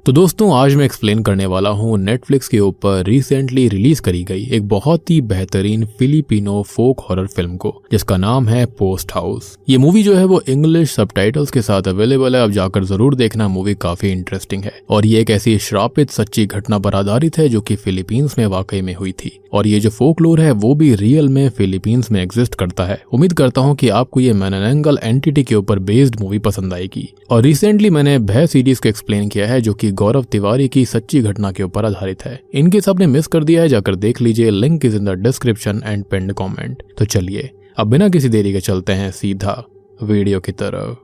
तो दोस्तों आज मैं एक्सप्लेन करने वाला हूँ नेटफ्लिक्स के ऊपर रिसेंटली रिलीज करी गई एक बहुत ही बेहतरीन फिलिपिनो फोक हॉरर फिल्म को, जिसका नाम है पोस्ट हाउस। ये मूवी जो है वो इंग्लिश सबटाइटल्स के साथ अवेलेबल है, अब जाकर जरूर देखना। मूवी काफी इंटरेस्टिंग है और ये एक ऐसी श्रापित सच्ची घटना पर आधारित है जो कि फिलीपींस में वाकई में हुई थी, और ये जो फोकलोर है वो भी रियल में फिलीपींस में एग्जिस्ट करता है। उम्मीद करता हूँ कि आपको ये मैनानंगल एंटिटी के ऊपर बेस्ड मूवी पसंद आएगी। और रिसेंटली मैंने भय सीरीज को एक्सप्लेन किया है जो कि गौरव तिवारी की सच्ची घटना के ऊपर आधारित है। इनके सबने मिस कर दिया है, जाकर देख लीजिए, link is in the description and pinned comment. तो चलिए अब बिना किसी देरी के चलते हैं सीधा वीडियो की तरफ।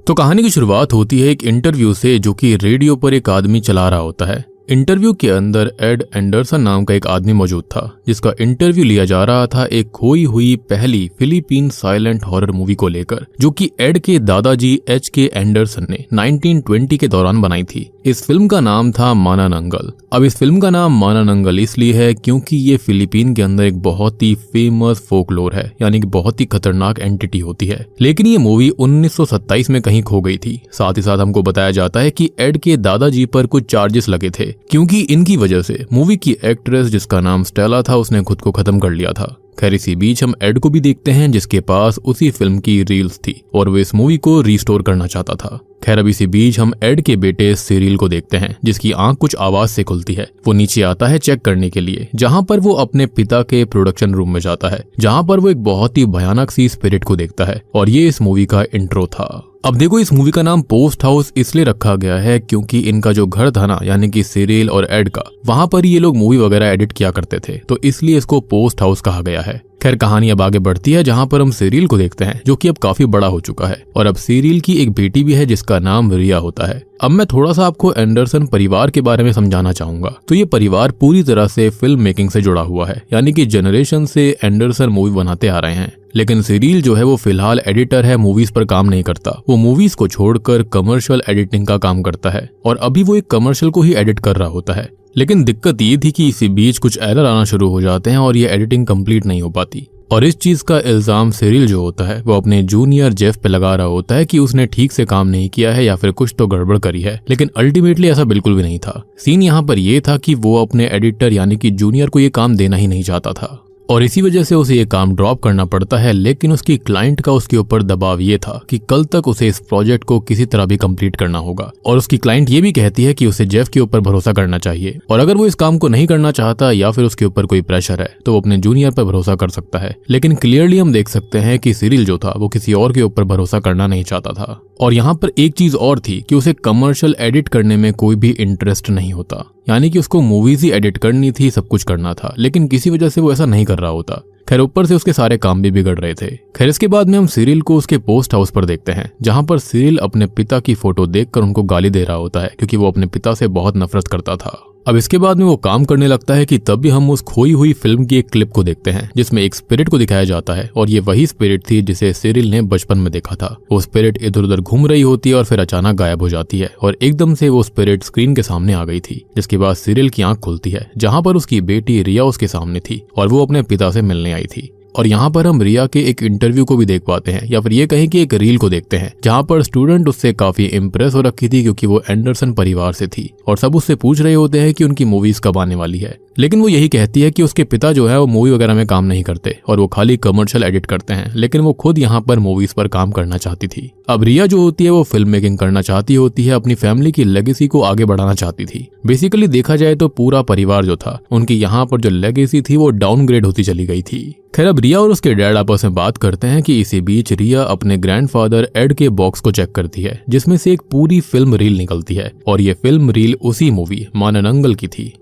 तो कहानी की शुरुआत होती है एक इंटरव्यू से जो कि रेडियो पर एक आदमी चला रहा होता है। इंटरव्यू के अंदर एड एंडरसन नाम का एक आदमी मौजूद था जिसका इंटरव्यू लिया जा रहा था एक खोई हुई पहली फिलीपीन साइलेंट हॉरर मूवी को लेकर, जो कि एड के दादाजी H.K. एंडरसन ने 1920 के दौरान बनाई थी। इस फिल्म का नाम था मानानंगल। अब इस फिल्म का नाम मानानंगल इसलिए है क्योंकि ये फिलीपीन के अंदर एक बहुत ही फेमस फोकलोर है, यानी कि बहुत ही खतरनाक एंटिटी होती है। लेकिन ये मूवी 1927 में कहीं खो गई थी। साथ ही साथ हमको बताया जाता है कि एड के दादाजी पर कुछ चार्जेस लगे थे क्योंकि इनकी वजह से मूवी की एक्ट्रेस जिसका नाम स्टेला था उसने खुद को खत्म कर लिया था। खैर इसी बीच हम एड को भी देखते हैं जिसके पास उसी फिल्म की रील्स थी और वो इस मूवी को रिस्टोर करना चाहता था। खैर अब इसी बीच हम एड के बेटे सिरिल को देखते हैं जिसकी आंख कुछ आवाज से खुलती है। वो नीचे आता है चेक करने के लिए, जहां पर वो अपने पिता के प्रोडक्शन रूम में जाता है, जहां पर वो एक बहुत ही भयानक सी स्पिरिट को देखता है। और ये इस मूवी का इंट्रो था। अब देखो, इस मूवी का नाम पोस्ट हाउस इसलिए रखा गया है क्योंकि इनका जो घर था ना, यानी कि सिरिल और एड का, वहां पर ये लोग मूवी वगैरह एडिट किया करते थे, तो इसलिए इसको पोस्ट हाउस कहा गया है। खैर कहानी अब आगे बढ़ती है जहां पर हम सिरिल को देखते हैं जो कि अब काफी बड़ा हो चुका है, और अब सिरिल की एक बेटी भी है जिसका नाम रिया होता है। अब मैं थोड़ा सा आपको एंडरसन परिवार के बारे में समझाना चाहूंगा। तो ये परिवार पूरी तरह से फिल्म मेकिंग से जुड़ा हुआ है, यानी कि जनरेशन से एंडरसन मूवी बनाते आ रहे हैं। लेकिन सिरिल जो है वो फिलहाल एडिटर है, मूवीज पर काम नहीं करता। वो मूवीज को छोड़कर कमर्शियल एडिटिंग का काम करता है और अभी वो एक कमर्शियल को ही एडिट कर रहा होता है। लेकिन दिक्कत ये थी कि इसी बीच कुछ एरर आना शुरू हो जाते हैं और ये एडिटिंग कंप्लीट नहीं हो पाती, और इस चीज का इल्जाम सिरिल जो होता है वो अपने जूनियर जेफ पे लगा रहा होता है कि उसने ठीक से काम नहीं किया है या फिर कुछ तो गड़बड़ करी है। लेकिन अल्टीमेटली ऐसा बिल्कुल भी नहीं था। सीन यहाँ पर ये था कि वो अपने एडिटर यानी कि जूनियर को ये काम देना ही नहीं चाहता था और इसी वजह से उसे ये काम ड्रॉप करना पड़ता है। लेकिन उसकी क्लाइंट का उसके ऊपर दबाव ये था कि कल तक उसे इस प्रोजेक्ट को किसी तरह भी कंप्लीट करना होगा, और उसकी क्लाइंट ये भी कहती है कि उसे जेफ के ऊपर भरोसा करना चाहिए, और अगर वो इस काम को नहीं करना चाहता या फिर उसके ऊपर कोई प्रेशर है तो वो अपने जूनियर पर भरोसा कर सकता है। लेकिन क्लियरली हम देख सकते हैं कि सिरिल जो था वो किसी और के ऊपर भरोसा करना नहीं चाहता था। और यहाँ पर एक चीज और थी कि उसे कमर्शियल एडिट करने में कोई भी इंटरेस्ट नहीं होता, यानी कि उसको मूवीज ही एडिट करनी थी, सब कुछ करना था, लेकिन किसी वजह से वो ऐसा नहीं कर रहा होता। खैर ऊपर से उसके सारे काम भी बिगड़ रहे थे। खैर इसके बाद में हम सिरिल को उसके पोस्ट हाउस पर देखते हैं जहां पर सिरिल अपने पिता की फोटो देखकर उनको गाली दे रहा होता है क्योंकि वो अपने पिता से बहुत नफरत करता था। अब इसके बाद में वो काम करने लगता है कि तब भी हम उस खोई हुई फिल्म की एक क्लिप को देखते हैं जिसमें एक स्पिरिट को दिखाया जाता है, और ये वही स्पिरिट थी जिसे सिरिल ने बचपन में देखा था। वो स्पिरिट इधर उधर घूम रही होती है और फिर अचानक गायब हो जाती है, और एकदम से वो स्पिरिट स्क्रीन के सामने आ गई थी। जिसके बाद सिरिल की आंख खुलती है जहां पर उसकी बेटी रिया उसके सामने थी और वो अपने पिता से मिलने आई थी। और यहाँ पर हम रिया के एक इंटरव्यू को भी देख पाते हैं, या फिर ये कहें कि एक रील को देखते हैं जहाँ पर स्टूडेंट उससे काफी इम्प्रेस हो रखी थी क्योंकि वो एंडरसन परिवार से थी, और सब उससे पूछ रहे होते हैं कि उनकी मूवीज कब आने वाली है। लेकिन वो यही कहती है कि उसके पिता जो है वो मूवी वगैरह में काम नहीं करते और वो खाली कमर्शियल एडिट करते हैं, लेकिन वो खुद यहाँ पर मूवीज पर काम करना चाहती थी। अब रिया जो होती है वो फिल्म मेकिंग करना चाहती होती है, अपनी फैमिली की लेगेसी को आगे बढ़ाना चाहती थी। बेसिकली देखा जाए तो पूरा परिवार जो था उनकी यहाँ पर जो लेगेसी थी वो डाउनग्रेड होती चली गई थी। खैर अब रिया और उसके डैड आपस में बात करते हैं कि इसी बीच रिया अपने ग्रैंडफादर एड के बॉक्स को चेक करती है जिसमें से एक पूरी फिल्म रील निकलती है, और ये फिल्म रील उसी मूवी मानानंगल की थी।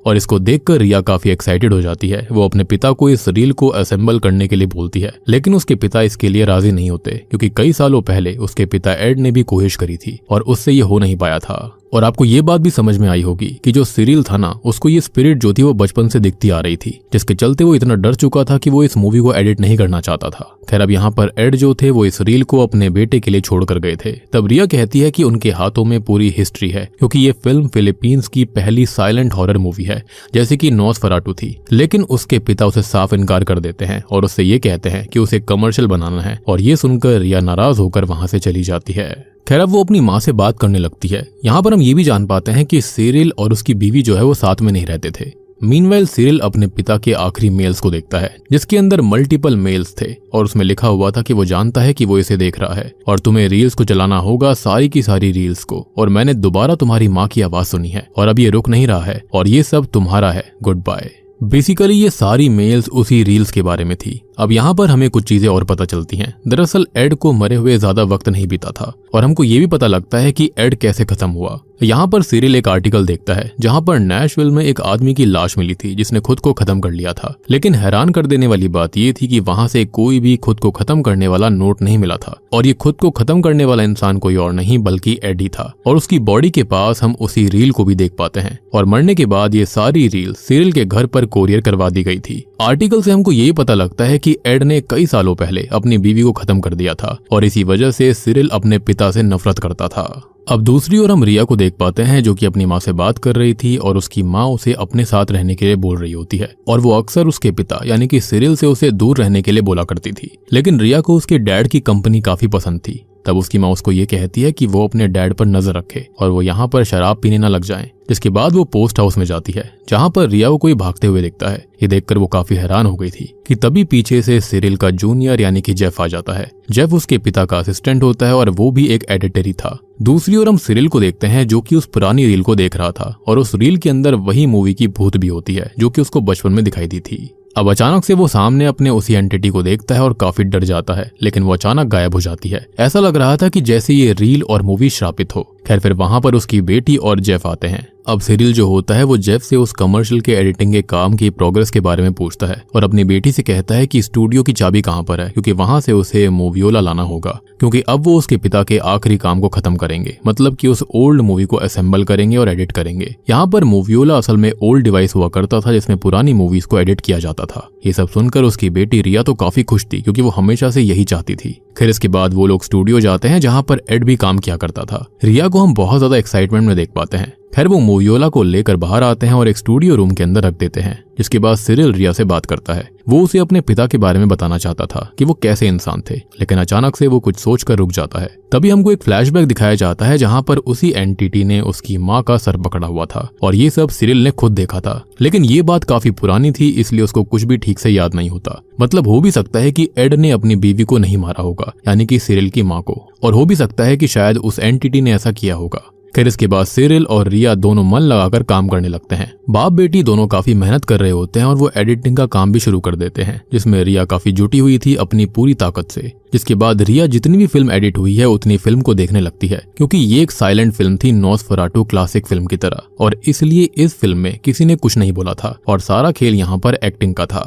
और इसको देखकर रिया काफी एक्साइटेड हो जाती है। वो अपने पिता को इस रील को असेंबल करने के लिए बोलती है, लेकिन उसके पिता इसके लिए राजी नहीं होते क्योंकि कई सालों पहले उसके पिता एड ने भी कोशिश करी थी और उससे ये हो नहीं पाया था। और आपको ये बात भी समझ में आई होगी कि जो सिरिल था ना, उसको ये स्पिरिट जो थी वो बचपन से दिखती आ रही थी, जिसके चलते वो इतना डर चुका था कि वो इस मूवी को एडिट नहीं करना चाहता था। खैर अब यहाँ पर एड जो थे वो इस रील को अपने बेटे के लिए छोड़ कर गए थे। तब रिया कहती है कि उनके हाथों में पूरी हिस्ट्री है क्योंकि ये फिल्म फिलीपींस की पहली साइलेंट हॉरर मूवी है जैसे कि नोसफेरातु थी। लेकिन उसके पिता उसे साफ इनकार कर देते हैं और उससे ये कहते हैं कि उसे कमर्शियल बनाना है, और ये सुनकर रिया नाराज होकर वहां से चली जाती है। खैर अब वो अपनी माँ से बात करने लगती है। यहाँ पर हम ये भी जान पाते हैं कि सिरिल और उसकी बीवी जो है वो साथ में नहीं रहते थे। मीनवाइल सिरिल अपने पिता के आखिरी मेल्स को देखता है जिसके अंदर मल्टीपल मेल्स थे और उसमें लिखा हुआ था कि वो जानता है कि वो इसे देख रहा है और तुम्हें रील्स को चलाना होगा, सारी की सारी रील्स को, और मैंने दोबारा तुम्हारी माँ की आवाज सुनी है और अब ये रुक नहीं रहा है और ये सब तुम्हारा है, गुड बाय। बेसिकली ये सारी मेल्स उसी रील्स के बारे में थी। अब यहाँ पर हमें कुछ चीजें और पता चलती हैं। दरअसल एड को मरे हुए ज्यादा वक्त नहीं बीता था और हमको ये भी पता लगता है कि एड कैसे खत्म हुआ। यहाँ पर सिरिल एक आर्टिकल देखता है जहाँ पर नैशविल में एक आदमी की लाश मिली थी जिसने खुद को खत्म कर लिया था, लेकिन हैरान कर देने वाली बात ये थी कि वहां से कोई भी खुद को खत्म करने वाला नोट नहीं मिला था और ये खुद को खत्म करने वाला इंसान कोई और नहीं बल्कि एड ही था। और उसकी बॉडी के पास हम उसी रील को भी देख पाते हैं और मरने के बाद ये सारी रील सिरिल के घर पर कोरियर करवा दी गई थी। आर्टिकल से हमको ये पता लगता है कि एड ने कई सालों पहले अपनी बीवी को खत्म कर दिया था और इसी वजह से सिरिल अपने पिता से नफरत करता था। अब दूसरी ओर हम रिया को देख पाते हैं जो कि अपनी माँ से बात कर रही थी और उसकी माँ उसे अपने साथ रहने के लिए बोल रही होती है और वो अक्सर उसके पिता यानी कि सिरिल से उसे दूर रहने के लिए बोला करती थी। लेकिन रिया को उसके डैड की कंपनी काफी पसंद थी। तब उसकी माँ उसको ये कहती है कि वो अपने डैड पर नजर रखे और वो यहाँ पर शराब पीने न लग जाएं। जिसके बाद वो पोस्ट हाउस में जाती है जहाँ पर रिया को कोई भागते हुए दिखता है। ये देखकर वो काफी हैरान हो गई थी कि तभी पीछे से सिरिल का जूनियर यानी कि जेफ आ जाता है। जेफ उसके पिता का असिस्टेंट होता है और वो भी एक एडिटर ही था। दूसरी ओर हम सिरिल को देखते हैं जो कि उस पुरानी रील को देख रहा था और उस रील के अंदर वही मूवी की भूत भी होती है जो कि उसको बचपन में दिखाई दी थी। अब अचानक से वो सामने अपने उसी एंटिटी को देखता है और काफी डर जाता है, लेकिन वो अचानक गायब हो जाती है। ऐसा लग रहा था कि जैसे ये रील और मूवी श्रापित हो। खैर फिर वहां पर उसकी बेटी और जेफ आते हैं। अब सिरिल जो होता है वो जेफ से उस कमर्शियल के एडिटिंग के काम की प्रोग्रेस के बारे में पूछता है और अपनी बेटी से कहता है कि स्टूडियो की चाबी कहाँ पर है क्योंकि वहां से उसे मोवियोला लाना होगा क्योंकि अब वो उसके पिता के आखिरी काम को खत्म करेंगे, मतलब कि उस ओल्ड मूवी को असेंबल करेंगे और एडिट करेंगे। यहाँ पर मोवियोला असल में ओल्ड डिवाइस हुआ करता था जिसमें पुरानी मूवीज को एडिट किया जाता था। ये सब सुनकर उसकी बेटी रिया तो काफी खुश थी क्योंकि वो हमेशा से यही चाहती थी। खैर इसके बाद वो लोग स्टूडियो जाते हैं जहाँ पर एड भी काम किया करता था। रिया को हम बहुत ज्यादा एक्साइटमेंट में देख पाते हैं। खैर वो मोवियोला को लेकर बाहर आते हैं और एक स्टूडियो रूम के अंदर रख देते हैं, जिसके बाद सिरिल रिया से बात करता है। वो उसे अपने पिता के बारे में बताना चाहता था कि वो कैसे इंसान थे, लेकिन अचानक से वो कुछ सोचकर रुक जाता है। तभी हमको एक फ्लैशबैक दिखाया जाता है जहाँ पर उसी एंटिटी ने उसकी माँ का सर पकड़ा हुआ था और ये सब सिरिल ने खुद देखा था। लेकिन ये बात काफी पुरानी थी इसलिए उसको कुछ भी ठीक से याद नहीं होता। मतलब हो भी सकता है कि एड ने अपनी बीवी को नहीं मारा होगा यानी कि सिरिल की माँ को, और हो भी सकता है कि शायद उस एंटिटी ने ऐसा किया होगा। खैर इसके बाद सिरिल और रिया दोनों मन लगाकर काम करने लगते हैं। बाप बेटी दोनों काफी मेहनत कर रहे होते हैं और वो एडिटिंग का काम भी शुरू कर देते हैं जिसमें रिया काफी जुटी हुई थी अपनी पूरी ताकत से। जिसके बाद रिया जितनी भी फिल्म एडिट हुई है उतनी फिल्म को देखने लगती है क्योंकि ये एक साइलेंट फिल्म थी नॉसफेराटू क्लासिक फिल्म की तरह, और इसलिए इस फिल्म में किसी ने कुछ नहीं बोला था और सारा खेल यहाँ पर एक्टिंग का था।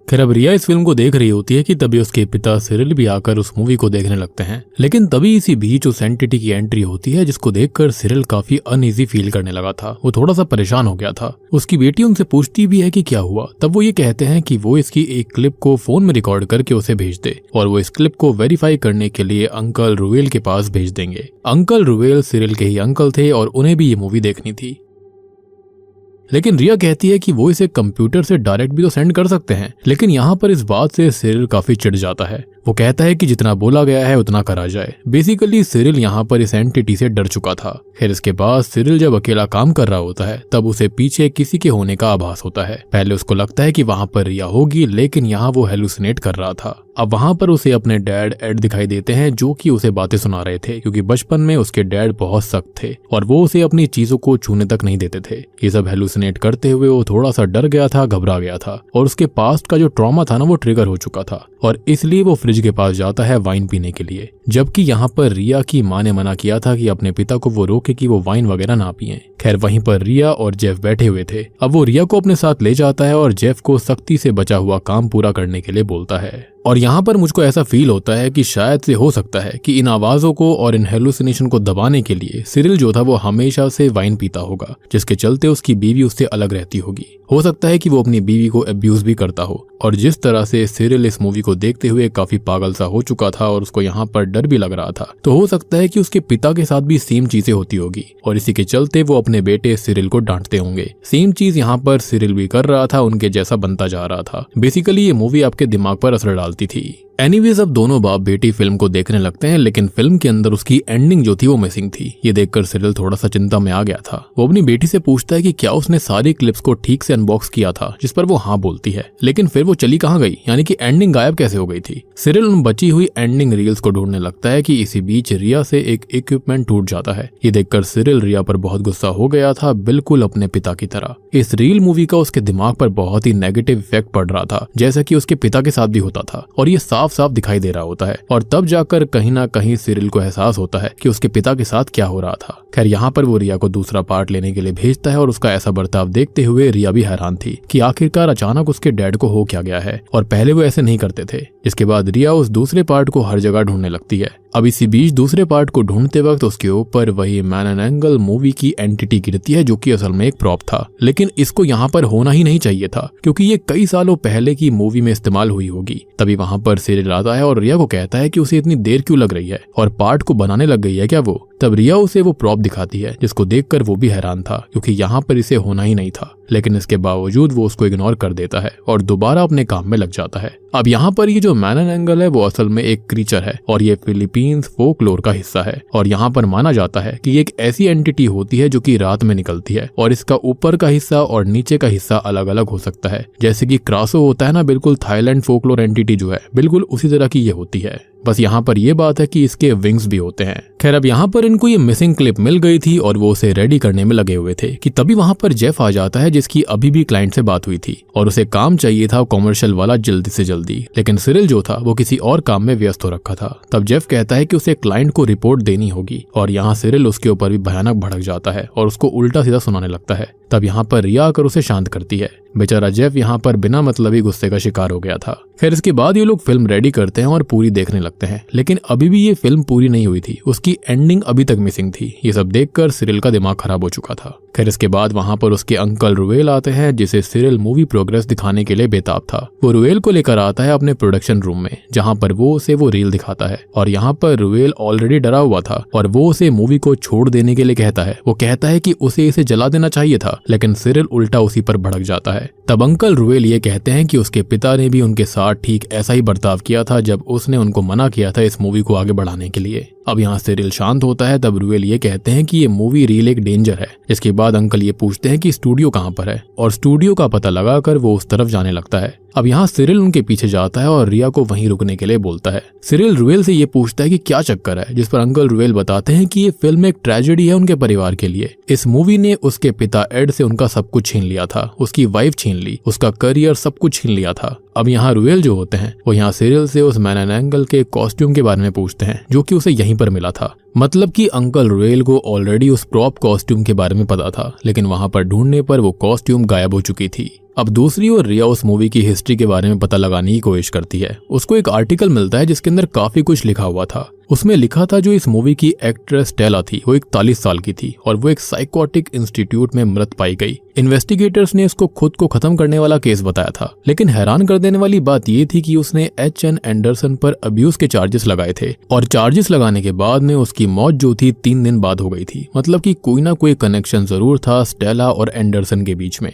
खैर अब रिया इस फिल्म को देख रही होती है कि तभी उसके पिता सिरिल भी आकर उस मूवी को देखने लगते हैं। लेकिन तभी इसी बीच उस एंटिटी की एंट्री होती है जिसको देखकर सिरिल काफी अनईजी फील करने लगा था। वो थोड़ा सा परेशान हो गया था। उसकी बेटी उनसे पूछती भी है कि क्या हुआ। तब वो ये कहते हैं कि वो इसकी एक क्लिप को फोन में रिकॉर्ड करके उसे भेज दे और वो इस क्लिप को वेरीफाई करने के लिए अंकल रुवेल के पास भेज देंगे। अंकल रुवेल सिरिल के ही अंकल थे और उन्हें भी ये मूवी देखनी थी। लेकिन रिया कहती है कि वो इसे कंप्यूटर से डायरेक्ट भी तो सेंड कर सकते हैं। लेकिन यहाँ पर इस बात से सिरिल काफी चिढ़ जाता है। वो कहता है कि जितना बोला गया है उतना करा जाए। बेसिकली सिरिल यहाँ पर इस एंटिटी से डर चुका था। फिर इसके बाद सिरिल जब अकेला काम कर रहा होता है तब उसे पीछे किसी के होने का आभास होता है। पहले उसको लगता है कि वहाँ पर रिया होगी, लेकिन यहाँ वो हेलुसिनेट कर रहा था। अब वहाँ पर उसे अपने डैड एड दिखाई देते हैं जो कि उसे बातें सुना रहे थे क्योंकि बचपन में उसके डैड बहुत सख्त थे और वो उसे अपनी चीजों को छूने तक नहीं देते थे। ये सब हेलुसिनेट करते हुए वो थोड़ा सा डर गया था, घबरा गया था और उसके पास्ट का जो ट्रॉमा था ना वो ट्रिगर हो चुका था और इसलिए वो फ्रिज के पास जाता है वाइन पीने के लिए। जबकि यहाँ पर रिया की माँ ने मना किया था कि अपने पिता को वो रोके कि वो वाइन वगैरह ना पिए। खैर वहीं पर रिया और जेफ बैठे हुए थे। अब वो रिया को अपने साथ ले जाता है और जेफ को सख्ती से बचा हुआ काम पूरा करने के लिए बोलता है। और यहाँ पर मुझको ऐसा फील होता है कि शायद से हो सकता है कि इन आवाजों को और इन हेलुसिनेशन को दबाने के लिए सिरिल जो था वो हमेशा से वाइन पीता होगा, जिसके चलते उसकी बीवी उससे अलग रहती होगी। हो सकता है कि वो अपनी बीवी को अब्यूज भी करता हो। और जिस तरह से सिरिल इस मूवी को देखते हुए काफी पागल सा हो चुका था और उसको यहाँ पर डर भी लग रहा था, तो हो सकता है कि उसके पिता के साथ भी सेम चीजें होती होगी और इसी के चलते वो अपने बेटे सिरिल को डांटते होंगे। सेम चीज यहाँ पर सिरिल भी कर रहा था, उनके जैसा बनता जा रहा था। बेसिकली ये मूवी आपके दिमाग पर असर डालती थी। एनीवेज अब दोनों बाप बेटी फिल्म को देखने लगते हैं, लेकिन फिल्म के अंदर उसकी एंडिंग जो थी वो मिसिंग थी। ये देखकर सिरिल थोड़ा सा चिंता में आ गया था। वो अपनी बेटी से पूछता है कि क्या उसने सारी क्लिप्स को ठीक से अनबॉक्स किया था, जिस पर वो हाँ बोलती है, लेकिन फिर वो चली कहाँ गई, यानी कि एंडिंग गायब कैसे हो गई थी। सिरिल उन बची हुई एंडिंग रील्स को ढूंढने लगता है कि इसी बीच रिया से एक इक्विपमेंट टूट जाता है। ये देखकर सिरिल रिया पर बहुत गुस्सा हो गया था, बिल्कुल अपने पिता की तरह। इस रील मूवी का उसके दिमाग पर बहुत ही नेगेटिव इफेक्ट पड़ रहा था, जैसा कि उसके पिता के साथ भी होता था, और ये साफ साफ दिखाई दे रहा होता है। और तब जाकर कहीं ना कहीं सिरिल को एहसास होता है कि उसके पिता के साथ क्या हो रहा था। खैर यहाँ पर वो रिया को दूसरा पार्ट लेने के लिए भेजता है, और उसका ऐसा बर्ताव देखते हुए रिया भी हैरान थी कि आखिरकार अचानक उसके डैड को हो क्या गया है, और पहले वो ऐसे नहीं करते थे। इसके बाद रिया उस दूसरे पार्ट को हर जगह ढूंढने लगती है। अब इसी बीच दूसरे पार्ट को ढूंढते वक्त उसके ऊपर वही मैन एंड एंगल मूवी की एंटिटी गिरती है, जो कि असल में एक प्रॉप था। लेकिन इसको यहाँ पर होना ही नहीं चाहिए था, क्योंकि ये कई सालों पहले की मूवी में इस्तेमाल हुई होगी। तभी वहाँ पर सिरिल आता है और रिया को कहता है कि उसे इतनी देर क्यों लग रही है, और पार्ट को बनाने लग गई है क्या वो। तब रिया उसे वो प्रॉप दिखाती है, जिसको देखकर वो भी हैरान था, क्योंकि यहाँ पर इसे होना ही नहीं था। लेकिन इसके बावजूद वो उसको इग्नोर कर देता है और दोबारा अपने काम में लग जाता है। अब यहाँ पर ये जो मैन एंड एंगल है वो असल में एक क्रीचर है, और ये फिलीपींस फोकलोर का हिस्सा है। और यहाँ पर माना जाता है कि ये एक ऐसी एंटिटी होती है जो कि रात में निकलती है, और इसका ऊपर का हिस्सा और नीचे का हिस्सा अलग अलग हो सकता है। जैसे कि क्रासो होता है ना, बिल्कुल थाईलैंड फोकलोर एंटिटी जो है, बिल्कुल उसी तरह की ये होती है। बस यहाँ पर ये बात है कि इसके विंग्स भी होते हैं। खैर अब यहाँ पर इनको ये मिसिंग क्लिप मिल गई थी और वो उसे रेडी करने में लगे हुए थे कि तभी वहाँ पर जेफ आ जाता है, जिसकी अभी भी क्लाइंट से बात हुई थी और उसे काम चाहिए था कॉमर्शियल वाला जल्दी से जल्दी। लेकिन सिरिल जो था वो किसी और काम में व्यस्त हो रखा था। तब जेफ कहता है कि उसे क्लाइंट को रिपोर्ट देनी होगी, और यहाँ सिरिल उसके ऊपर भी भयानक भड़क जाता है और उसको उल्टा सीधा सुनाने लगता है। तब यहाँ पर रिया आकर उसे शांत करती है। बेचारा जेफ यहाँ पर बिना मतलब ही गुस्से का शिकार हो गया था। खैर इसके बाद ये लोग फिल्म रेडी करते हैं और पूरी देखने लगते हैं, लेकिन अभी भी ये फिल्म पूरी नहीं हुई थी, उसकी एंडिंग अभी तक मिसिंग थी। ये सब देखकर सिरिल का दिमाग खराब हो चुका था। खैर इसके बाद वहाँ पर उसके अंकल रुएल आते हैं, जिसे सिरिल मूवी प्रोग्रेस दिखाने के लिए बेताब था। वो रुएल को लेकर आता है अपने प्रोडक्शन रूम में, जहाँ पर वो उसे वो रील दिखाता है। और यहाँ पर रुएल ऑलरेडी डरा हुआ था और वो उसे मूवी को छोड़ देने के लिए कहता है। वो कहता है कि उसे इसे जला देना चाहिए था, लेकिन सिरिल उल्टा उसी पर भड़क जाता है। तब अंकल रुएल ये कहते हैं कि उसके पिता ने भी उनके साथ ठीक ऐसा ही बर्ताव किया था जब उसने उनको मना किया था इस मूवी को आगे बढ़ाने के लिए। अब यहाँ सिरिल शांत होता है। तब रुएल ये कहते हैं कि ये मूवी रील एक डेंजर है। इसके बाद अंकल ये पूछते हैं कि स्टूडियो कहाँ पर है, और स्टूडियो का पता लगाकर वो उस तरफ जाने लगता है। अब यहाँ सिरिल उनके पीछे जाता है और रिया को वहीं रुकने के लिए बोलता है। सिरिल रुएल से ये पूछता है कि क्या चक्कर है, जिस पर अंकल रुएल बताते हैं कि ये फिल्म एक ट्रेजेडी है उनके परिवार के लिए। इस मूवी ने उसके पिता एड से उनका सब कुछ छीन लिया था, उसकी वाइफ छीन ली, उसका करियर सब कुछ छीन लिया था। अब यहाँ रुएल जो होते हैं वो यहाँ सिरिल से उस मैन एंड एंगल के कॉस्ट्यूम के बारे में पूछते हैं, जो कि उसे यहीं पर मिला था। मतलब कि अंकल रुएल को ऑलरेडी उस प्रॉप कॉस्ट्यूम के बारे में पता था, लेकिन वहां पर ढूंढने पर वो कॉस्ट्यूम गायब हो चुकी थी। अब दूसरी ओर रिया उस मूवी की हिस्ट्री के बारे में पता लगाने की कोशिश करती है। उसको एक आर्टिकल मिलता है जिसके अंदर काफी कुछ लिखा हुआ था। उसमें लिखा था जो इस मूवी की एक्ट्रेस स्टेला थी वो 41 साल की थी और वो एक साइकोटिक इंस्टीट्यूट में मृत पाई गई। इन्वेस्टिगेटर्स ने इसको खुद को खत्म करने वाला केस बताया था, लेकिन हैरान कर देने वाली बात ये थी कि उसने एच.एन. एंडरसन पर अब्यूज के चार्जेस लगाए थे, और चार्जेस लगाने के बाद में उसकी मौत जो थी 3 दिन बाद हो गई थी। मतलब कि कोई ना कोई कनेक्शन जरूर था स्टेला और एंडरसन के बीच में।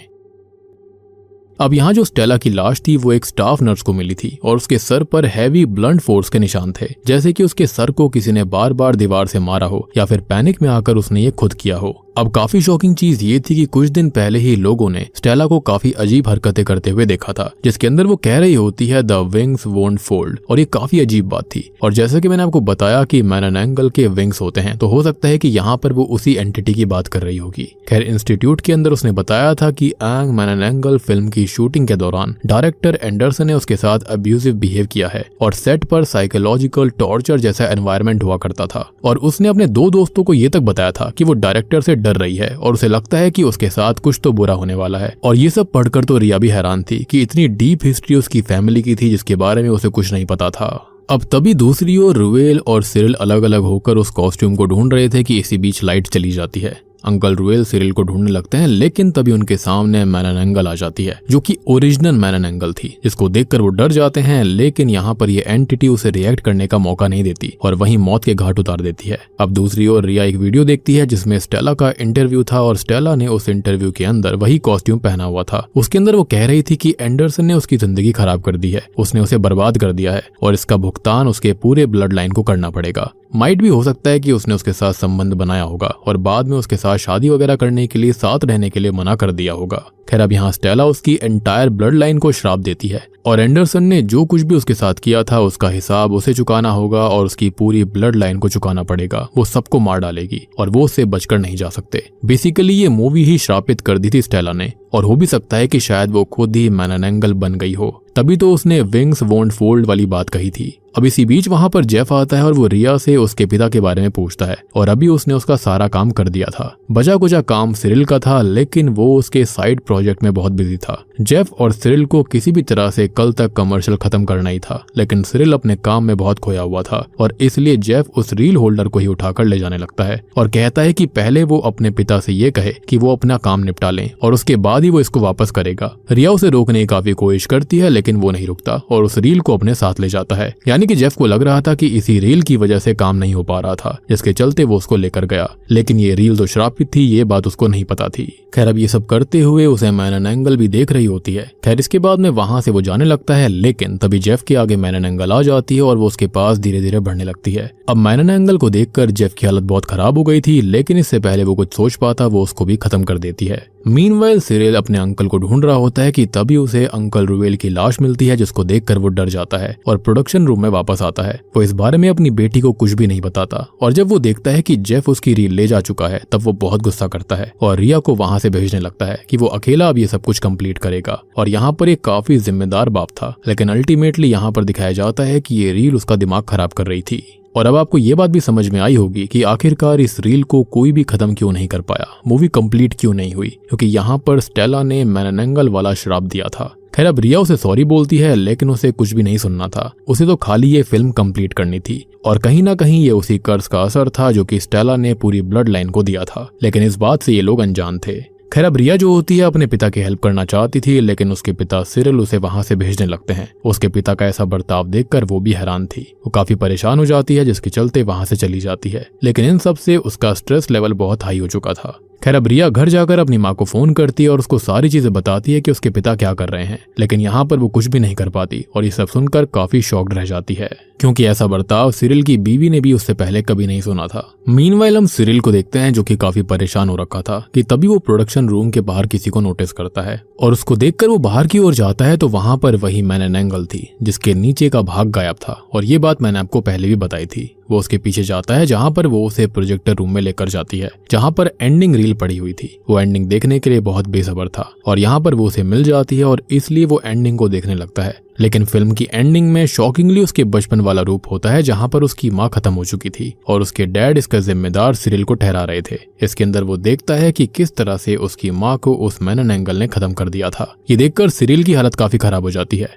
अब यहाँ जो स्टेला की लाश थी वो एक स्टाफ नर्स को मिली थी और उसके सर पर हैवी ब्लंट फोर्स के निशान थे, जैसे कि उसके सर को किसी ने बार बार दीवार से मारा हो या फिर पैनिक में आकर उसने ये खुद किया हो। अब काफी शॉकिंग चीज ये थी कि कुछ दिन पहले ही लोगों ने स्टेला को काफी अजीब हरकतें करते हुए देखा था, जिसके अंदर वो कह रही होती है द विंग्स वोंट फोल्ड, और ये काफी अजीब बात थी। और जैसे कि मैंने आपको बताया कि मैन एंड एंगल के विंग्स होते हैं, तो हो सकता है कि यहाँ पर वो उसी एंटिटी की बात कर रही होगी। खैर इंस्टीट्यूट के अंदर उसने बताया था कि एंग मैन एंड एंगल फिल्म की शूटिंग के दौरान डायरेक्टर एंडरसन ने उसके साथ अब्यूजिव बिहेव किया है और सेट पर साइकोलॉजिकल टॉर्चर जैसा एनवायरनमेंट हुआ करता था। और उसने अपने 2 दोस्तों को ये तक बताया था कि वो डायरेक्टर से डर रही है और उसे लगता है कि उसके साथ कुछ तो बुरा होने वाला है। और ये सब पढ़कर तो रिया भी हैरान थी कि इतनी डीप हिस्ट्री उसकी फैमिली की थी जिसके बारे में उसे कुछ नहीं पता था। अब तभी दूसरी ओर रुएल और सिरिल अलग अलग होकर उस कॉस्ट्यूम को ढूंढ रहे थे कि इसी बीच लाइट चली जाती है। अंकल रुएल सिरिल को ढूंढने लगते हैं, लेकिन तभी उनके सामने मैलन एंगल आ जाती है जो कि ओरिजिनल मैलन एंगल थी, जिसको देखकर वो डर जाते हैं। लेकिन यहाँ पर ये एंटिटी उसे रिएक्ट करने का मौका नहीं देती और वहीं मौत के घाट उतार देती है। अब दूसरी ओर रिया एक वीडियो देखती है जिसमें स्टेला का इंटरव्यू था और स्टेला ने उस इंटरव्यू के अंदर वही कॉस्ट्यूम पहना हुआ था। उसके अंदर वो कह रही थी कि एंडरसन ने उसकी जिंदगी खराब कर दी है, उसने उसे बर्बाद कर दिया है और इसका भुगतान उसके पूरे ब्लड लाइन को करना पड़ेगा। माइट भी हो सकता है कि उसने उसके साथ संबंध बनाया होगा और बाद में उसके साथ शादी वगैरह करने के लिए, साथ रहने के लिए मना कर दिया होगा। खैर अब यहाँ स्टेला उसकी एंटायर ब्लड लाइन को श्राप देती है और एंडरसन ने जो कुछ भी उसके साथ किया था उसका हिसाब उसे चुकाना होगा और उसकी पूरी ब्लड लाइन को चुकाना पड़ेगा। वो सबको मार डालेगी और वो उससे बचकर नहीं जा सकते। बेसिकली ये मूवी ही श्रापित कर दी थी स्टेला ने, और हो भी सकता है कि शायद वो खुद ही मैलन एंगल बन गई हो, तभी तो उसने विंग्स वोंट फोल्ड वाली बात कही थी। अब इसी बीच वहां पर जेफ आता है और वो रिया से उसके पिता के बारे में पूछता है और अभी उसने उसका सारा काम कर दिया था। बचा कुचा काम सिरिल का था, लेकिन वो उसके साइड प्रोजेक्ट में बहुत बिजी था। जेफ और सिरिल को किसी भी तरह से कल तक कमर्शियल खत्म करना ही था, लेकिन सिरिल अपने काम में बहुत खोया हुआ था और इसलिए जेफ उस रील होल्डर को ही उठाकर ले जाने लगता है और कहता है कि पहले वो अपने पिता से ये कहे कि वो अपना काम निपटा लें और उसके बाद ही वो इसको वापस करेगा। रिया उसे रोकने की काफी कोशिश करती है, लेकिन वो नहीं रुकता और उस रील को अपने साथ ले जाता है। यानी कि जेफ को लग रहा था कि इसी रील की वजह से काम नहीं हो पा रहा था, जिसके चलते वो उसको लेकर गया, लेकिन ये रील तो श्रापित थी, ये बात उसको नहीं पता थी। खैर अब ये सब करते हुए उसे मैलन एंगल भी देख रही होती है। खैर इसके बाद में वहां से वो जाने लगता है, लेकिन तभी जेफ के आगे मैलन एंगल आ जाती है और वो उसके पास धीरे धीरे बढ़ने लगती है। अब मैलन एंगल को देखकर जेफ की हालत बहुत खराब हो गई थी, लेकिन इससे पहले वो कुछ सोच पाता वो उसको भी खत्म कर देती है। मीनवाइल सिरिल अपने अंकल को ढूंढ रहा होता है कि तभी उसे अंकल रुएल की लाश मिलती है, जिसको देखकर वो डर जाता है और प्रोडक्शन रूम में वापस आता है। वो इस बारे में अपनी बेटी को कुछ भी नहीं बताता और जब वो देखता है कि जेफ उसकी रील ले जा चुका है तब वो बहुत गुस्सा करता है और रिया को वहां से भेजने लगता है कि वो अकेला अब ये सब कुछ कंप्लीट करेगा। और यहाँ पर एक काफी जिम्मेदार बाप था, लेकिन अल्टीमेटली यहाँ पर दिखाया जाता है कि ये रील उसका दिमाग खराब कर रही थी। और अब आपको ये बात भी समझ में आई होगी कि आखिरकार इस रील को कोई भी खत्म क्यों नहीं कर पाया, मूवी कंप्लीट क्यों नहीं हुई, क्योंकि यहाँ पर स्टेला ने मैलन एंगल वाला श्राप दिया था। खैर अब रिया उसे सॉरी बोलती है, लेकिन उसे कुछ भी नहीं सुनना था, उसे तो खाली ये फिल्म कंप्लीट करनी थी और कहीं ना कहीं ये उसी कर्ज का असर था जो कि स्टेला ने पूरी ब्लड लाइन को दिया था, लेकिन इस बात से ये लोग अनजान थे। खैर अब रिया जो होती है अपने पिता की हेल्प करना चाहती थी, लेकिन उसके पिता सिरिल उसे वहां से भेजने लगते हैं। उसके पिता का ऐसा बर्ताव देखकर वो भी हैरान थी, वो काफी परेशान हो जाती है, जिसके चलते वहां से चली जाती है। लेकिन इन सब से उसका स्ट्रेस लेवल बहुत हाई हो चुका था। खैर अब रिया घर जाकर अपनी माँ को फोन करती है और उसको सारी चीजें बताती है कि उसके पिता क्या कर रहे हैं, लेकिन यहाँ पर वो कुछ भी नहीं कर पाती और ये सब सुनकर काफी शॉक्ड रह जाती है, क्योंकि ऐसा बर्ताव सिरिल की बीवी ने भी उससे पहले कभी नहीं सुना था। मीनवाइल हम सिरिल को देखते हैं जो कि काफी परेशान हो रखा था कि तभी वो प्रोडक्शन रूम के बाहर किसी को नोटिस करता है और उसको देखकर वो बाहर की ओर जाता है तो वहां पर वही मैलन एंगल थी जिसके नीचे का भाग गायब था। और ये बात मैंने आपको पहले भी बताई थी। वो उसके पीछे जाता है जहां पर वो उसे प्रोजेक्टर रूम में लेकर जाती है जहां पर एंडिंग रील पड़ी हुई थी। वो एंडिंग देखने के लिए बहुत बेसब्र था और यहाँ पर वो उसे मिल जाती है और इसलिए वो एंडिंग को देखने लगता है। लेकिन फिल्म की एंडिंग में शॉकिंगली उसके बचपन वाला रूप होता है जहां पर उसकी माँ खत्म हो चुकी थी और उसके डैड इसका जिम्मेदार सिरिल को ठहरा रहे थे। इसके अंदर वो देखता है कि किस तरह से उसकी माँ को उस मैलन एंगल ने खत्म कर दिया था। ये देखकर सिरिल की हालत काफी खराब हो जाती है।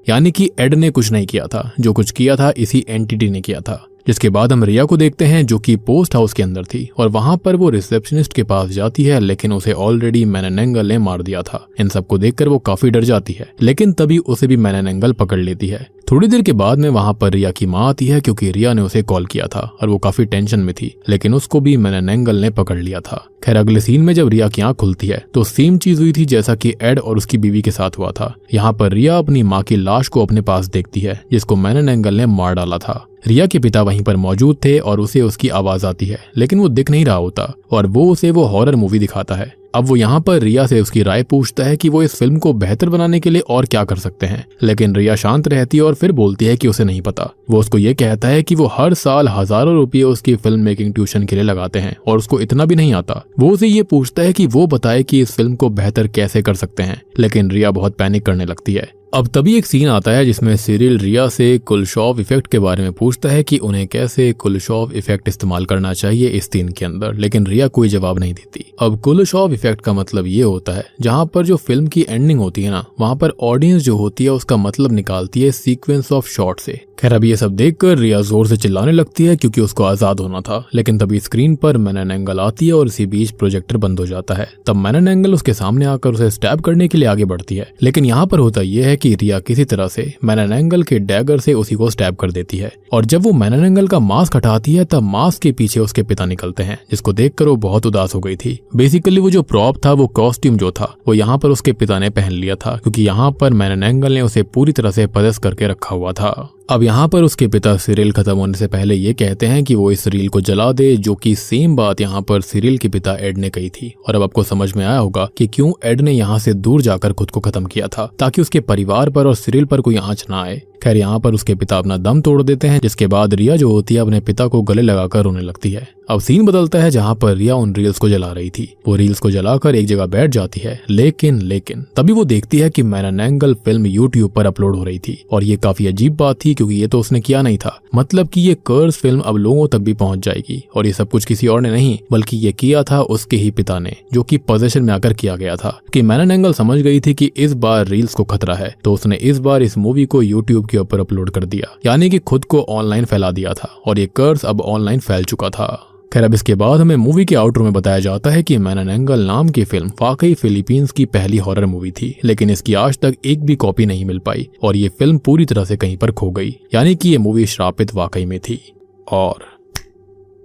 यानी कि एड ने कुछ नहीं किया था, जो कुछ किया था इसी एंटिटी ने किया था। जिसके बाद हम रिया को देखते हैं जो कि पोस्ट हाउस के अंदर थी और वहां पर वो रिसेप्शनिस्ट के पास जाती है, लेकिन उसे ऑलरेडी मैलन एंगल ने मार दिया था। इन सबको देखकर वो काफी डर जाती है, लेकिन तभी उसे भी मैलन एंगल पकड़ लेती है। थोड़ी देर के बाद में वहां पर रिया की माँ आती है क्योंकि रिया ने उसे कॉल किया था और वो काफी टेंशन में थी, लेकिन उसको भी मैलन एंगल ने पकड़ लिया था। खैर अगले सीन में जब रिया की आंख खुलती है तो सेम चीज हुई थी जैसा कि एड और उसकी बीवी के साथ हुआ था। यहाँ पर रिया अपनी माँ की लाश को अपने पास देखती है जिसको मैलन एंगल ने मार डाला था। रिया के पिता वहीं पर मौजूद थे और उसे उसकी आवाज आती है, लेकिन वो दिख नहीं रहा होता और वो उसे वो हॉरर मूवी दिखाता है। अब वो यहाँ पर रिया से उसकी राय पूछता है कि वो इस फिल्म को बेहतर बनाने के लिए और क्या कर सकते हैं, लेकिन रिया शांत रहती है और फिर बोलती है कि उसे नहीं पता। वो उसको ये कहता है कि वो हर साल हजारों रुपये उसकी फिल्म मेकिंग ट्यूशन के लिए लगाते हैं और उसको इतना भी नहीं आता। वो उसे ये पूछता है कि वो बताए कि इस फिल्म को बेहतर कैसे कर सकते हैं, लेकिन रिया बहुत पैनिक करने लगती है। अब तभी एक सीन आता है जिसमें सिरिल रिया से कुलशॉफ इफेक्ट के बारे में पूछता है कि उन्हें कैसे कुलशॉफ इफेक्ट इस्तेमाल करना चाहिए इस सीन के अंदर, लेकिन रिया कोई जवाब नहीं देती। अब कुलशॉफ इफेक्ट का मतलब ये होता है जहां पर जो फिल्म की एंडिंग होती है ना, वहां पर ऑडियंस जो होती है उसका मतलब निकालती है सीक्वेंस ऑफ शॉट से। खैर अब ये सब देखकर रिया जोर से चिल्लाने लगती है क्योंकि उसको आजाद होना था, लेकिन तभी स्क्रीन पर मैनन एंगल आती है और इसी बीच प्रोजेक्टर बंद हो जाता है। तब मैनन एंगल उसके सामने आकर उसे स्टैब करने के लिए आगे बढ़ती है, लेकिन यहाँ पर होता यह है कि रिया किसी तरह से मैनन एंगल के डैगर से उसी को स्टैब कर देती है। और जब वो मैनन एंगल का मास्क हटाती है तब मास्क के पीछे उसके पिता निकलते हैं, जिसको देखकर वो बहुत उदास हो गई थी। बेसिकली वो जो प्रॉप था, वो कॉस्ट्यूम जो था, वो यहाँ पर उसके पिता ने पहन लिया था, क्योंकि यहाँ पर मैनन एंगल ने उसे पूरी तरह से पजेस करके रखा हुआ था। अब यहाँ पर उसके पिता सीरियल खत्म होने से पहले ये कहते हैं कि वो इस रील को जला दे, जो कि सेम बात यहाँ पर सीरियल के पिता एड ने कही थी। और अब आपको समझ में आया होगा कि क्यों एड ने यहाँ से दूर जाकर खुद को खत्म किया था, ताकि उसके परिवार पर और सीरियल पर कोई आंच ना आए। खैर यहाँ पर उसके पिता अपना दम तोड़ देते हैं, जिसके बाद रिया जो होती है अपने पिता को गले लगाकर रोने लगती है। अब सीन बदलता है जहाँ पर रिया उन रील्स को जला रही थी। वो रील्स को जलाकर एक जगह बैठ जाती है, लेकिन तभी वो देखती है कि मैनन एंगल फिल्म यूट्यूब पर अपलोड हो रही थी। और ये काफी अजीब बात थी, क्योंकि ये तो उसने किया नहीं था। मतलब कि ये कर्स फिल्म अब लोगों तक भी पहुंच जाएगी, और ये सब कुछ किसी और ने नहीं बल्कि ये किया था उसके ही पिता ने, जो कि पोजीशन में आकर किया गया था। कि मैनन एंगल समझ गई थी कि इस बार रील्स को खतरा है, तो उसने इस बार इस मूवी को यूट्यूब के ऊपर अपलोड कर दिया, यानी कि खुद को ऑनलाइन फैला दिया था, और ये कर्स अब ऑनलाइन फैल चुका था। खैर अब इसके बाद हमें मूवी के आउटरो में बताया जाता है कि मैनन एंगल नाम की फिल्म वाकई फिलीपींस की पहली हॉरर मूवी थी, लेकिन इसकी आज तक एक भी कॉपी नहीं मिल पाई, और ये फिल्म पूरी तरह से कहीं पर खो गई, यानी कि ये मूवी श्रापित वाकई में थी। और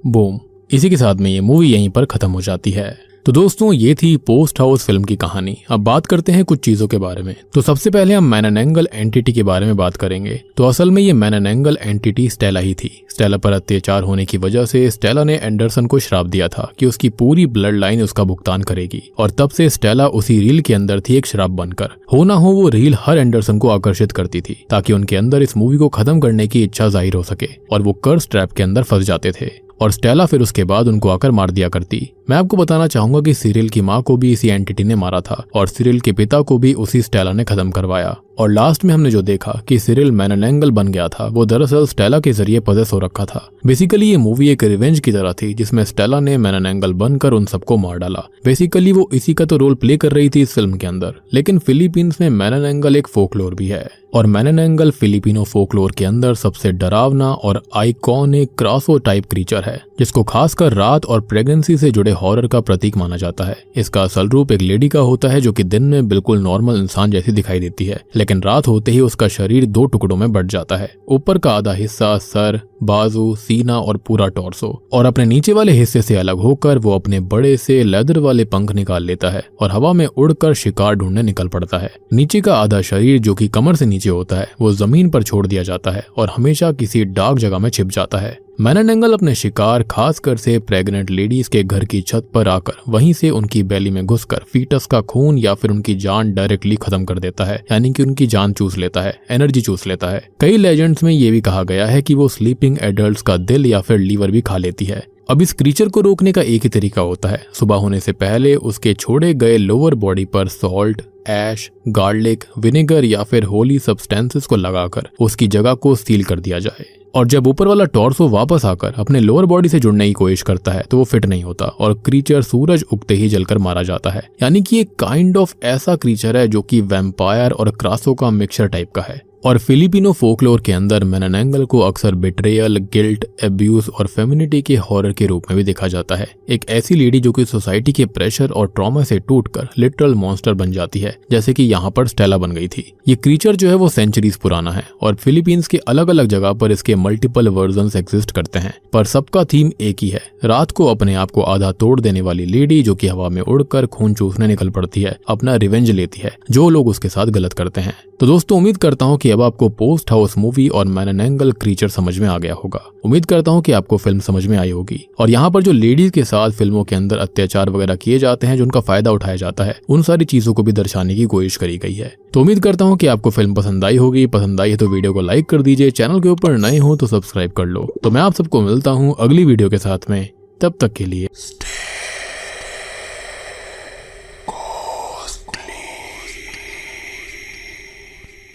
बूम, इसी के साथ में ये मूवी यहीं पर खत्म हो जाती है। तो दोस्तों ये थी पोस्ट हाउस फिल्म की कहानी। अब बात करते हैं कुछ चीजों के बारे में। तो सबसे पहले हम मैनन एंगल एंटिटी के बारे में बात करेंगे। तो असल में ये मैनन एंगल एंटिटी स्टेला ही थी। स्टेला पर अत्याचार होने की वजह से स्टेला ने एंडरसन को श्राप दिया था कि उसकी पूरी ब्लड लाइन उसका भुगतान करेगी, और तब से स्टेला उसी रील के अंदर थी एक श्राप बनकर। हो ना हो वो रील हर एंडरसन को आकर्षित करती थी, ताकि उनके अंदर इस मूवी को खत्म करने की इच्छा जाहिर हो सके, और वो कर्स ट्रैप के अंदर फंस जाते थे, और स्टेला फिर उसके बाद उनको आकर मार दिया करती। मैं आपको बताना चाहूंगा कि सीरियल की माँ को भी इसी एंटिटी ने मारा था, और सीरियल के पिता को भी उसी स्टेला ने खत्म करवाया। और लास्ट में हमने जो देखा कि सीरियल मैनन एंगल बन गया था, वो दरअसल स्टेला के जरिए पजेस हो रखा था। बेसिकली ये मूवी एक रिवेंज की तरह थी, जिसमें स्टेला ने मैनन एंगल बनकर उन सबको मार डाला। बेसिकली वो इसी का तो रोल प्ले कर रही थी इस फिल्म के अंदर। लेकिन फिलीपींस में मैनन एंगल एक फोकलोर भी है, और मैनन एंगल फिलिपिनो फोकलोर के अंदर सबसे डरावना और आइकॉनिक क्रासो टाइप क्रीचर है, जिसको खासकर रात और प्रेगनेंसी से जुड़े हॉरर का प्रतीक माना जाता है। इसका असल रूप एक लेडी का होता है, जो कि दिन में बिल्कुल नॉर्मल इंसान जैसी दिखाई देती है, लेकिन रात होते ही उसका शरीर 2 टुकड़ों में बंट जाता है। ऊपर का आधा हिस्सा सर, बाजू, सीना और पूरा टॉर्सो, और अपने नीचे वाले हिस्से से अलग होकर वो अपने बड़े से लेदर वाले पंख निकाल लेता है और हवा में उड़कर शिकार ढूंढने निकल पड़ता है। नीचे का आधा शरीर, जो कि कमर से नीचे होता है, वो जमीन पर छोड़ दिया जाता है और हमेशा किसी डार्क जगह में छिप जाता है। मैनन एंगल अपने शिकार, खासकर से प्रेग्नेंट लेडीज के घर की छत पर आकर वहीं से उनकी बैली में घुसकर फीटस का खून या फिर उनकी जान डायरेक्टली खत्म कर देता है, यानी कि उनकी जान चूस लेता है, एनर्जी चूस लेता है। कई लेजेंड्स में ये भी कहा गया है कि वो स्लीपिंग एडल्ट्स का दिल या फिर लीवर भी खा लेती है। अब इस क्रीचर को रोकने का एक ही तरीका होता है, सुबह होने से पहले उसके छोड़े गए लोअर बॉडी पर सॉल्ट, ऐश, गार्लिक, विनेगर या फिर होली सब्सटेंसेस को लगाकर उसकी जगह को सील कर दिया जाए। और जब ऊपर वाला टॉर्सो वापस आकर अपने लोअर बॉडी से जुड़ने की कोशिश करता है तो वो फिट नहीं होता और क्रीचर सूरज उगते ही जलकर मारा जाता है। यानी कि एक काइंड ऑफ ऐसा क्रीचर है जो कि वैम्पायर और क्रासो का मिक्सचर टाइप का है। और फिलिपिनो फोकलोर के अंदर मैनन एंगल को अक्सर बिट्रेयल, गिल्ट, एब्यूज और फेमिनिटी के हॉरर के रूप में भी देखा जाता है। एक ऐसी लेडी जो कि सोसाइटी के प्रेशर और ट्रॉमा से टूटकर लिटरल मॉन्स्टर बन जाती है, जैसे कि यहाँ पर स्टेला बन गई थी। ये क्रीचर जो है वो सेंचुरीज पुराना है और फिलीपींस के अलग अलग जगह पर इसके मल्टीपल वर्जन्स एग्जिस्ट करते हैं, पर सबका थीम एक ही है। रात को अपने आप को आधा तोड़ देने वाली लेडी जो कि हवा में उड़कर खून चूसने निकल पड़ती है, अपना रिवेंज लेती है जो लोग उसके साथ गलत करते हैं। तो दोस्तों उम्मीद करता हूँ कि अब आपको पोस्ट हाउस मूवी और मैनन एंगल क्रीचर समझ में आ गया होगा। उम्मीद करता हूँ कि आपको फिल्म समझ में आई होगी। और यहाँ पर जो लेडीज के साथ फिल्मों के अंदर अत्याचार वगैरह किए जाते हैं, जो उनका फायदा उठाया जाता है, उन सारी चीजों को भी दर्शाने की कोशिश करी गई है। तो उम्मीद करता हूँ कि आपको फिल्म पसंद आई होगी। पसंद आई है तो वीडियो को लाइक कर दीजिए, चैनल के ऊपर नए हो तो सब्सक्राइब कर लो। तो मैं आप सबको मिलता हूँ अगली वीडियो के साथ में, तब तक के लिए